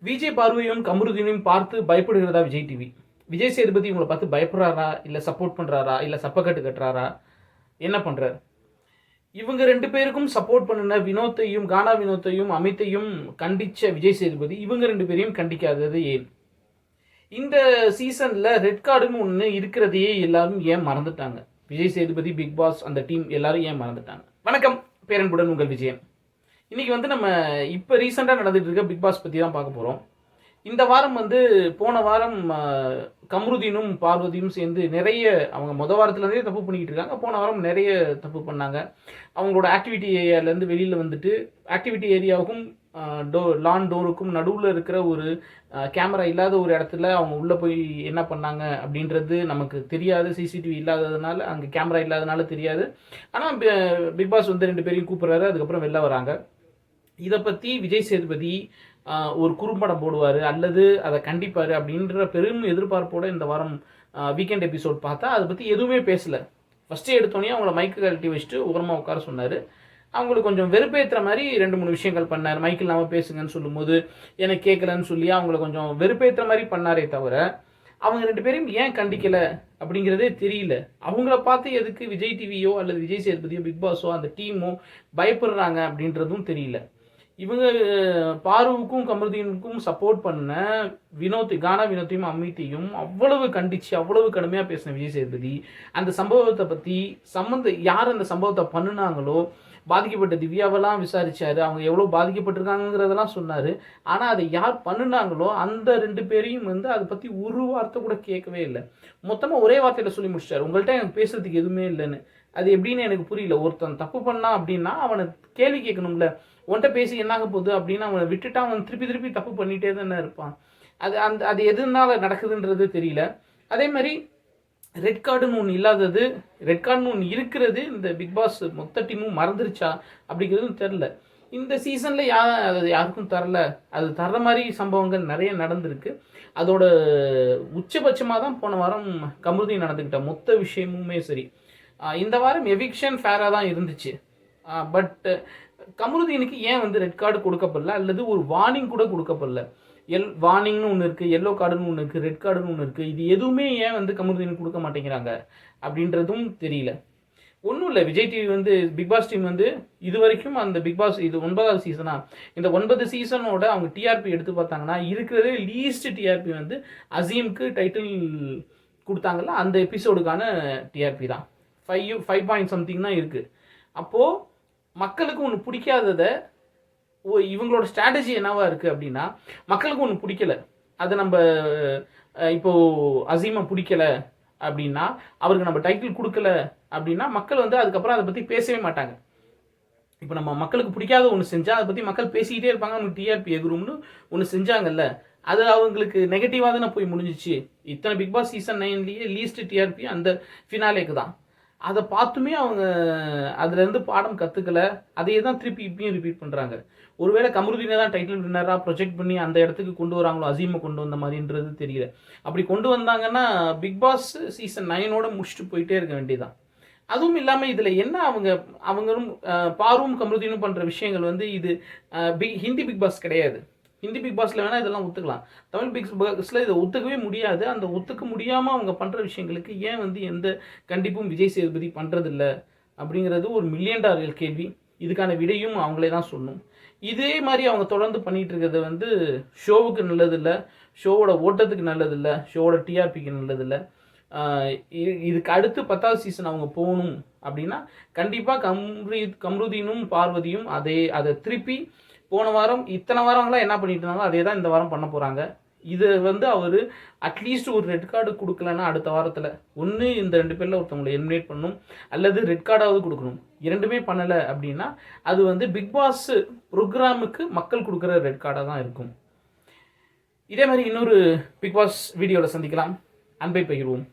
விஜய் பார்வையும் கமருதீனையும் பார்த்து பயப்படுகிறதா விஜய் டிவி? விஜய் சேதுபதி உங்களை பார்த்து பயப்படுறாரா, இல்லை சப்போர்ட் பண்ணுறாரா, இல்லை சப்பக்கட்டு கட்டுறாரா, என்ன பண்ணுறாரு? இவங்க ரெண்டு பேருக்கும் சப்போர்ட் பண்ணின வினோத்தையும் கானா வினோத்தையும் அமித்தையும் கண்டிச்ச விஜய் சேதுபதி இவங்க ரெண்டு பேரையும் கண்டிக்காதது ஏன்? இந்த சீசனில் ரெட் கார்டுன்னு ஒன்று இருக்கிறதையே எல்லாரும் ஏன் மறந்துட்டாங்க? விஜய் சேதுபதி, பிக் பாஸ், அந்த டீம் எல்லாரும் ஏன் மறந்துட்டாங்க? வணக்கம், பேரன்புடன் உங்கள் விஜயன். இன்றைக்கி நம்ம இப்போ ரீசெண்டாக நடந்துகிட்டு இருக்க பிக் பாஸ் பற்றி தான் பார்க்க போகிறோம். இந்த வாரம் போன வாரம் கமருதீனும் பார்வதியும் சேர்ந்து நிறைய அவங்க வாரத்துலேருந்தே தப்பு பண்ணிக்கிட்டு இருக்காங்க. போன வாரம் நிறைய தப்பு பண்ணாங்க. அவங்களோட ஆக்டிவிட்டி ஏரியாவிலேருந்து வெளியில் வந்துட்டு ஆக்டிவிட்டி ஏரியாவுக்கும் லான் டோருக்கும் நடுவில் இருக்கிற ஒரு கேமரா இல்லாத ஒரு இடத்துல அவங்க உள்ளே போய் என்ன பண்ணாங்க அப்படின்றது நமக்கு தெரியாது. சிசிடிவி இல்லாததுனால, அங்கே கேமரா இல்லாததுனால தெரியாது. ஆனால் பிக் பாஸ் ரெண்டு பேரையும் கூப்பிட்றாரு. அதுக்கப்புறம் வெளில வராங்க. இதை பற்றி விஜய் சேதுபதி ஒரு குறும்படம் போடுவார் அல்லது அதை கண்டிப்பார் அப்படின்ற பெரும் எதிர்பார்ப்போடு இந்த வாரம் வீக்கெண்ட் எபிசோட் பார்த்தா அதை பற்றி எதுவுமே பேசலை. ஃபஸ்ட்டு எடுத்தோடனே அவங்கள மைக்கு கழட்டி வச்சுட்டு ஓரமாக உட்கார சொன்னார். அவங்களுக்கு கொஞ்சம் வெறுப்பேற்றுற மாதிரி 2-3 விஷயங்கள் பண்ணார். மைக்கு இல்லாமல் பேசுங்கன்னு சொல்லும்போது எனக்கு கேட்கலன்னு சொல்லி அவங்கள கொஞ்சம் வெறுப்பேற்றுற மாதிரி பண்ணாரே தவிர அவங்க ரெண்டு பேரையும் ஏன் கண்டிக்கலை அப்படிங்கிறதே தெரியல. அவங்கள பார்த்து எதுக்கு விஜய் டிவியோ அல்லது விஜய் சேதுபதியோ பிக் பாஸோ அந்த டீமோ பயப்படுறாங்க அப்படின்றதும் தெரியல. இவங்க பார்வுக்கும் கமருதீனுக்கும் சப்போர்ட் பண்ண கானா வினோத்தையும் அமித்தையும் அவ்வளவு கண்டிச்சு அவ்வளவு கடுமையாக பேசின விஜய் சேதுபதி அந்த சம்பவத்தை பற்றி யார் அந்த சம்பவத்தை பண்ணினாங்களோ பாதிக்கப்பட்ட திவ்யாவெல்லாம் விசாரிச்சாரு. அவங்க எவ்வளோ பாதிக்கப்பட்டிருக்காங்கிறதெல்லாம் சொன்னார். ஆனால் அதை யார் பண்ணினாங்களோ அந்த ரெண்டு பேரையும் அதை பற்றி ஒரு வார்த்தை கூட கேட்கவே இல்லை. மொத்தமாக ஒரே வார்த்தையில் சொல்லி முடிச்சிட்டாரு, உங்கள்கிட்ட எனக்கு பேசுறதுக்கு எதுவுமே இல்லைன்னு. அது எப்படின்னு எனக்கு புரியல. ஒருத்தன் தப்பு பண்ணா அப்படின்னா அவனை கேள்வி கேட்கணும்ல. உன்கிட்ட பேசி என்னாக போகுது அப்படின்னு அவனை விட்டுட்டா அவன் திருப்பி தப்பு பண்ணிகிட்டே தானே இருப்பான். அது எதுனால நடக்குதுன்றது தெரியல. அதே மாதிரி ரெட் கார்டுன்னு ஒன்று இல்லாதது, ரெட் கார்டுன்னு ஒன்று இருக்கிறது இந்த பிக் பாஸ் மொத்த டீமும் மறந்துருச்சா அப்படிங்கிறதும் தெரில. இந்த சீசனில் அது யாருக்கும் தரல. அது தர்ற மாதிரி சம்பவங்கள் நிறைய நடந்திருக்கு. அதோட உச்சபட்சமாக தான் போன வாரம் கமருதீன் நடந்துக்கிட்ட மொத்த விஷயமுமே சரி. இந்த வாரம் எவிக்ஷன் ஃபேராக தான் இருந்துச்சு. பட் கமருதீனுக்கு ஏன் ரெட் கார்டு கொடுக்கப்படல அல்லது ஒரு வார்னிங் கூட கொடுக்கப்படல? வார்னிங்னு ஒன்று இருக்குது, எல்லோ கார்டுன்னு ஒன்று இருக்குது, ரெட் கார்டுன்னு ஒன்று இருக்குது. இது எதுவுமே ஏன் கமருதீனுக்கு கொடுக்க மாட்டேங்கிறாங்க அப்படின்றதும் தெரியல. ஒன்றும் இல்லை, Vijay TV big boss team இது வரைக்கும் அந்த பிக் பாஸ் இது 9வது சீசனா, இந்த 9 சீசனோட அவங்க டிஆர்பி எடுத்து பார்த்தாங்கன்னா இருக்கிறதே லீஸ்ட் டிஆர்பி அசீமுக்கு டைட்டில் கொடுத்தாங்கல்ல அந்த எபிசோடுக்கான டிஆர்பி தான் 5 பாயிண்ட் சம்திங் தான் இருக்குது. அப்போது மக்களுக்கு ஒன்று பிடிக்காததை இவங்களோட ஸ்ட்ராட்டஜி என்னவா இருக்குது அப்படின்னா, மக்களுக்கு ஒன்று பிடிக்கல, அதை நம்ம இப்போது அசீமை பிடிக்கல அப்படின்னா, அவருக்கு நம்ம டைட்டில் கொடுக்கல அப்படின்னா மக்கள் அதுக்கப்புறம் அதை பற்றி பேசவே மாட்டாங்க. இப்போ நம்ம மக்களுக்கு பிடிக்காத ஒன்று செஞ்சால் அதை பற்றி மக்கள் பேசிக்கிட்டே இருப்பாங்க. அவங்களுக்கு டிஆர்பி எகுரும்னு ஒன்று செஞ்சாங்கல்ல, அது அவங்களுக்கு நெகட்டிவாக தானே போய் முடிஞ்சிச்சு. இத்தனை பிக் பாஸ் சீசன் 9லேயே லீஸ்ட் டிஆர்பி அந்த ஃபினாலேக்கு தான். அதை பார்த்துமே அவங்க அதுலேருந்து பாடம் கற்றுக்கல. அதையே தான் திருப்பி இப்பயும் ரிப்பீட் பண்ணுறாங்க. ஒருவேளை கமருதீனை தான் டைட்டில் வின்னராக ப்ரொஜெக்ட் பண்ணி அந்த இடத்துக்கு கொண்டு வராங்களோ, அசீமை கொண்டு வந்த மாதிரின்றது தெரியல. அப்படி கொண்டு வந்தாங்கன்னா பிக் பாஸ் சீசன் 9ஓட முடிச்சுட்டு போயிட்டே இருக்க வேண்டியதான். அதுவும் இல்லாமல் இதில் என்ன அவங்களும் பாரும் கமருதீனும் பண்ணுற விஷயங்கள் இது ஹிந்தி பிக் பாஸ் கிடையாது. ஹிந்தி பிக் பாஸில் வேணால் இதெல்லாம் ஒத்துக்கலாம். தமிழ் பிக் பாஸில் இதை ஒத்துக்கவே முடியாது. அந்த ஒத்துக்க முடியாமல் அவங்க பண்ணுற விஷயங்களுக்கு ஏன் எந்த கண்டிப்பும் விஜய் சேதுபதி பண்ணுறதில்ல அப்படிங்கிறது ஒரு $1 மில்லியன் கேள்வி. இதுக்கான விடையும் அவங்களே தான் சொல்லணும். இதே மாதிரி அவங்க தொடர்ந்து பண்ணிகிட்டு இருக்கிறது ஷோவுக்கு நல்லதில்லை, ஷோவோட ஓட்டத்துக்கு நல்லதில்லை, ஷோவோட டிஆர்பிக்கு நல்லதில்லை. இதுக்கு அடுத்து 10வது சீசன் அவங்க போகணும் அப்படின்னா கண்டிப்பாக கமருதீனும் பார்வதியும் அதை திருப்பி போன வாரம் இத்தனை வாரங்களாக என்ன பண்ணிட்டு இருந்தாங்களோ அதே தான் இந்த வாரம் பண்ண போகிறாங்க. இது அவர் அட்லீஸ்ட் ஒரு ரெட் கார்டு கொடுக்கலன்னா அடுத்த வாரத்தில் ஒன்று இந்த 2 பேரில் ஒருத்தவங்களை எலிமினேட் பண்ணணும் அல்லது ரெட் கார்டாவது கொடுக்கணும். இரண்டுமே பண்ணலை அப்படின்னா அது பிக் பாஸ் ப்ரோக்ராமுக்கு மக்கள் கொடுக்குற ரெட் கார்டாக தான் இருக்கும். இதே மாதிரி இன்னொரு பிக் பாஸ் வீடியோவில் சந்திக்கலாம். அன்பை பகிர்வோம்.